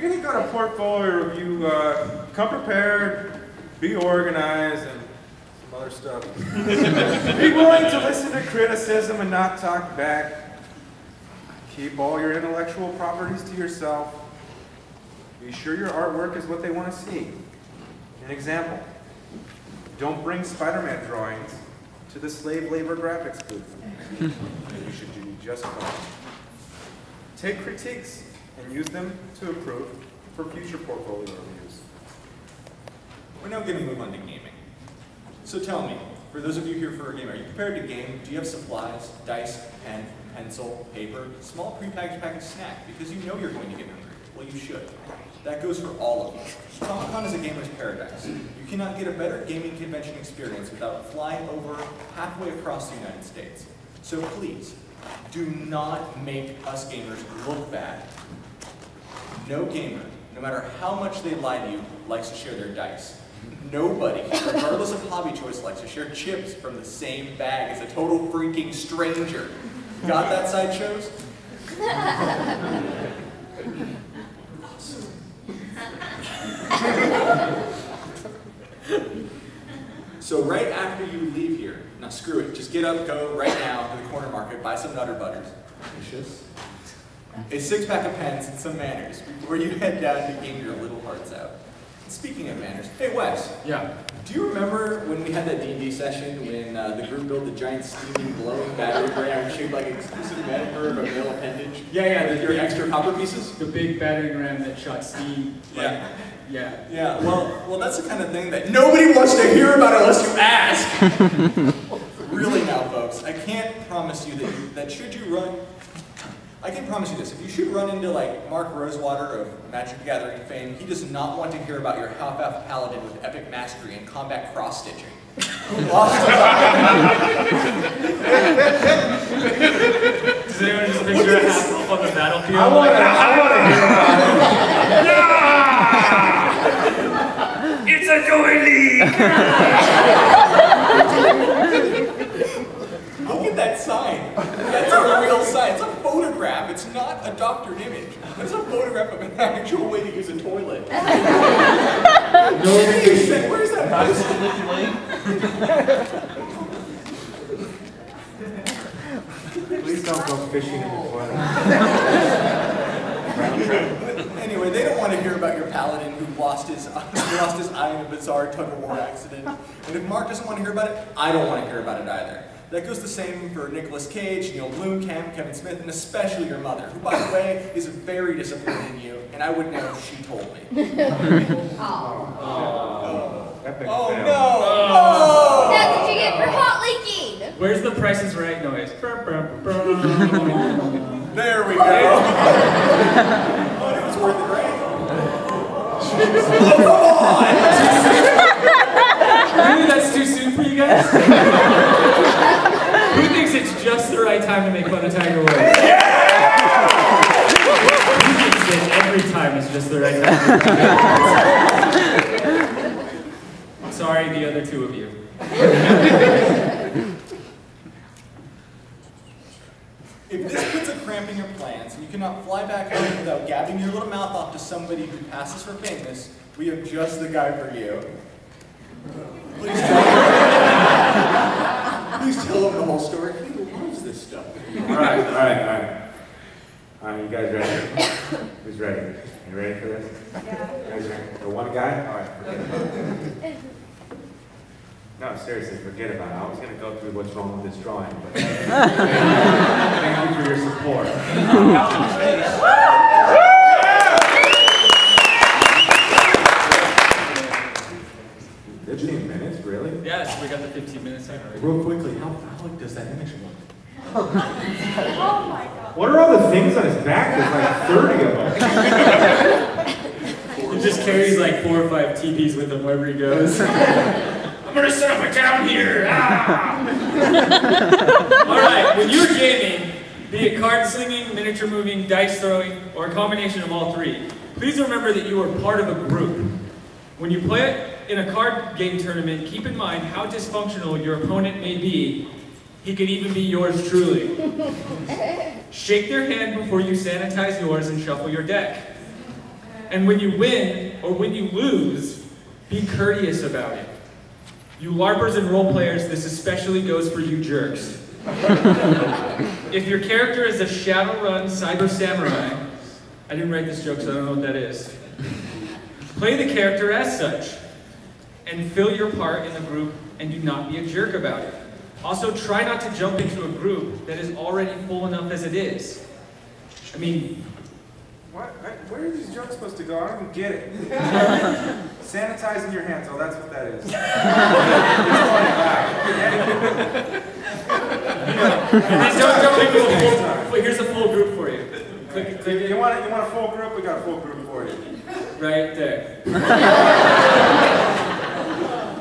any kind of portfolio review, come prepared, be organized, and some other stuff. Be willing to listen to criticism and not talk back. Keep all your intellectual properties to yourself. Be sure your artwork is what they want to see. An example, don't bring Spider-Man drawings to the slave labor graphics booth. You should do just fine. Take critiques and use them to improve for future portfolio reviews. We're now going to move on to gaming. So tell me, for those of you here for a game, are you prepared to game? Do you have supplies, dice, pen, pencil, paper, small prepackaged packaged snack? Because you know you're going to get hungry. Well, you should. That goes for all of you. Comic-Con is a gamer's paradise. You cannot get a better gaming convention experience without flying over halfway across the United States. So please, do not make us gamers look bad. No gamer, no matter how much they lie to you, likes to share their dice. Nobody, regardless of hobby choice, likes to share chips from the same bag as a total freaking stranger. Got that, sideshows? So right after you leave here, now screw it, just get up, go right now to the corner market, buy some Nutter Butters, delicious, a 6-pack of pens and some manners before you head down to game your little hearts out. And speaking of manners, hey Wes. Yeah. Do you remember when we had that D&D session when the group built the giant steaming glowing battering ram shaped like an exclusive metaphor of a male appendage? Yeah, with your extra copper pieces? The big battering ram that shot steam. Yeah. Yeah. Yeah, well, that's the kind of thing that nobody wants to hear about unless you ask. Really now, folks, I can't promise you that should you run, I can promise you this, if you should run into like Mark Rosewater of Magic the Gathering fame, he does not want to hear about your half-elf paladin with epic mastery and combat cross-stitching. Does anyone just picture a half-elf on the battlefield? I want to hear about it. It's a doily! Look at that sign. That's a real sign. It's a photograph. It's not a doctored image. It's a photograph of an actual way to use a toilet. Where's that house? Please don't go fishing in the toilet. Anyway, they don't want to hear about your paladin who lost his eye in a bizarre tug-of-war accident. And if Mark doesn't want to hear about it, I don't want to hear about it either. That goes the same for Nicolas Cage, Neil Blomkamp, Kevin Smith, and especially your mother, who, by the way, is very disappointed in you, and I would know if she told me. Oh no! Oh. That's what you get for hot leaking! Where's the Price is Right noise? There we go! Oh, it was worth it, right? Oh, come on! Really, that's too soon for you guys? Who thinks it's just the right time to make fun of Tiger Woods? Yeah! Who thinks that every time is just the right time? I'm sorry, the other two of you. If this puts a cramp in your plans and you cannot fly back home without gabbing your little mouth off to somebody who passes for famous, we have just the guy for you. Please tell him the whole story. He loves this stuff. All right. You guys ready? Who's ready? You ready for this? Yeah. You guys ready? For one guy? All right, forget about it. No, seriously, forget about it. I was going to go through what's wrong with this drawing, but thank you for your support. 15 minutes, really? Yes, we got the 15 minutes in already. Real quickly, how does that image look? Oh my god. What are all the things on his back? There's like 30 of them. He just carries like 4 or 5 TPs with him wherever he goes. I'm gonna set up a town here! Ah! Alright, when you're gaming, be it card slinging, miniature moving, dice throwing, or a combination of all three, please remember that you are part of a group. When you play it in a card game tournament, keep in mind how dysfunctional your opponent may be. He could even be yours truly. Shake their hand before you sanitize yours and shuffle your deck. And when you win, or when you lose, be courteous about it. You LARPers and role players, this especially goes for you jerks. If your character is a Shadowrun cyber samurai, I didn't write this joke, so I don't know what that is. Play the character as such, and fill your part in the group, and do not be a jerk about it. Also, try not to jump into a group that is already full enough as it is. I mean... What? Where are these jokes supposed to go? I don't even get it. Sanitizing your hands, oh, that's what that is. Here's a full group for you. Click it. You want a full group? We got a full group for you. Right there.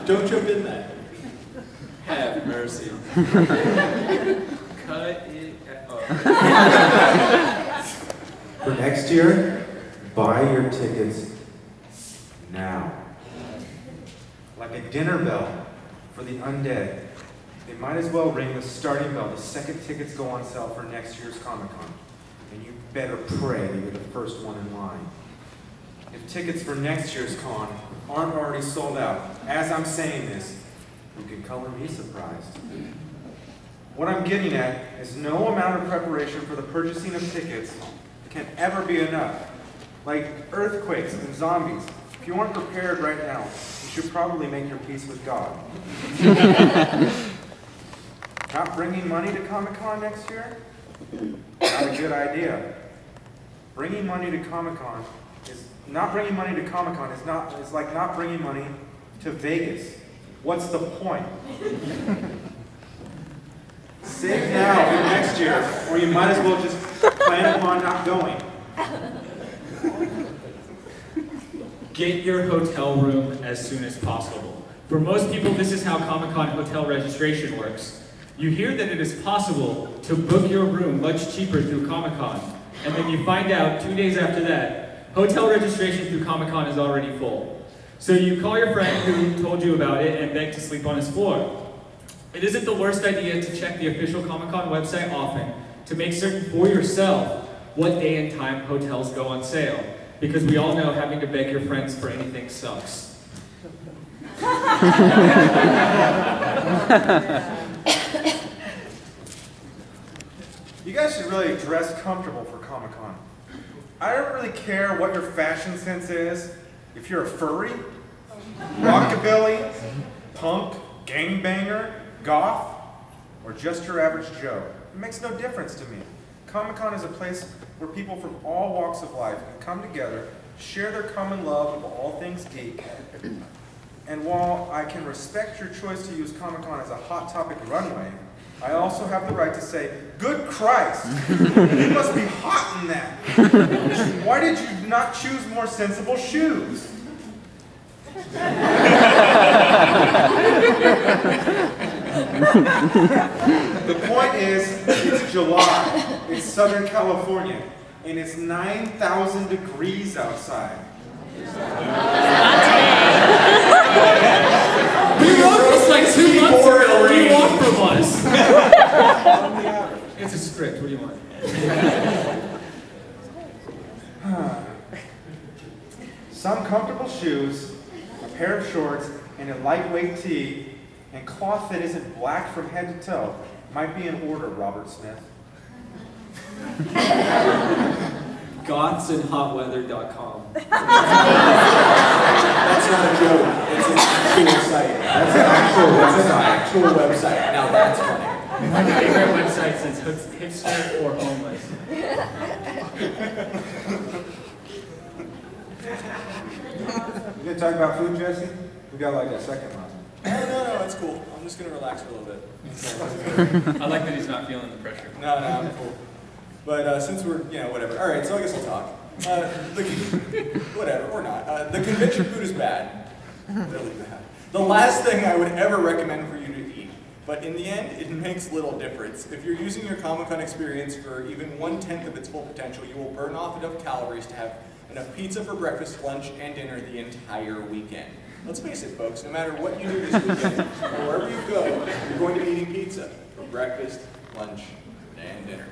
Don't jump in that. Have mercy. Cut it off. For next year, buy your tickets now. Like a dinner bell for the undead. They might as well ring the starting bell the second tickets go on sale for next year's Comic-Con. And you better pray you're the first one in line. If tickets for next year's con aren't already sold out, as I'm saying this, you can color me surprised. What I'm getting at is no amount of preparation for the purchasing of tickets can ever be enough. Like earthquakes and zombies. If you aren't prepared right now, you should probably make your peace with God. Not bringing money to Comic-Con next year? Not a good idea. Bringing money to Comic-Con is not bringing money to Comic-Con is like not bringing money to Vegas. What's the point? Save now for next year, or you might as well just plan upon not going. Get your hotel room as soon as possible. For most people, this is how Comic-Con hotel registration works. You hear that it is possible to book your room much cheaper through Comic-Con, and then you find out 2 days after that, hotel registration through Comic-Con is already full. So you call your friend who told you about it and beg to sleep on his floor. It isn't the worst idea to check the official Comic-Con website often to make certain for yourself what day and time hotels go on sale, because we all know having to beg your friends for anything sucks. You guys should really dress comfortable for Comic-Con. I don't really care what your fashion sense is. If you're a furry, rockabilly, punk, gangbanger, goth, or just your average Joe, it makes no difference to me. Comic-Con is a place where people from all walks of life can come together, share their common love of all things geek, and while I can respect your choice to use Comic-Con as a hot topic runway, I also have the right to say, good Christ, you must be hot in that. Why did you not choose more sensible shoes? The point is, it's July, it's Southern California, and it's 9,000 degrees outside. We wrote this like 2 months ago. What do you want from us? It's a script. What do you want? Some comfortable shoes, a pair of shorts, and a lightweight tee, and cloth that isn't black from head to toe might be in order, Robert Smith. Gothsandhotweather.com. That's not a joke. It's an actual site. That's an actual website. Now that's funny. My favorite website says hipster or homeless. You gonna talk about food, Jesse? We got like a second left. No, it's cool. I'm just gonna relax for a little bit. I like that he's not feeling the pressure. No, I'm cool. But since we're, whatever. All right, so I guess I'll talk. Whatever, or not. The convention food is bad. Really bad. The last thing I would ever recommend for you to eat. But in the end, it makes little difference. If you're using your Comic-Con experience for even 1/10 of its full potential, you will burn off enough calories to have enough pizza for breakfast, lunch, and dinner the entire weekend. Let's face it, folks, no matter what you do this weekend, or wherever you go, you're going to be eating pizza for breakfast, lunch, and dinner.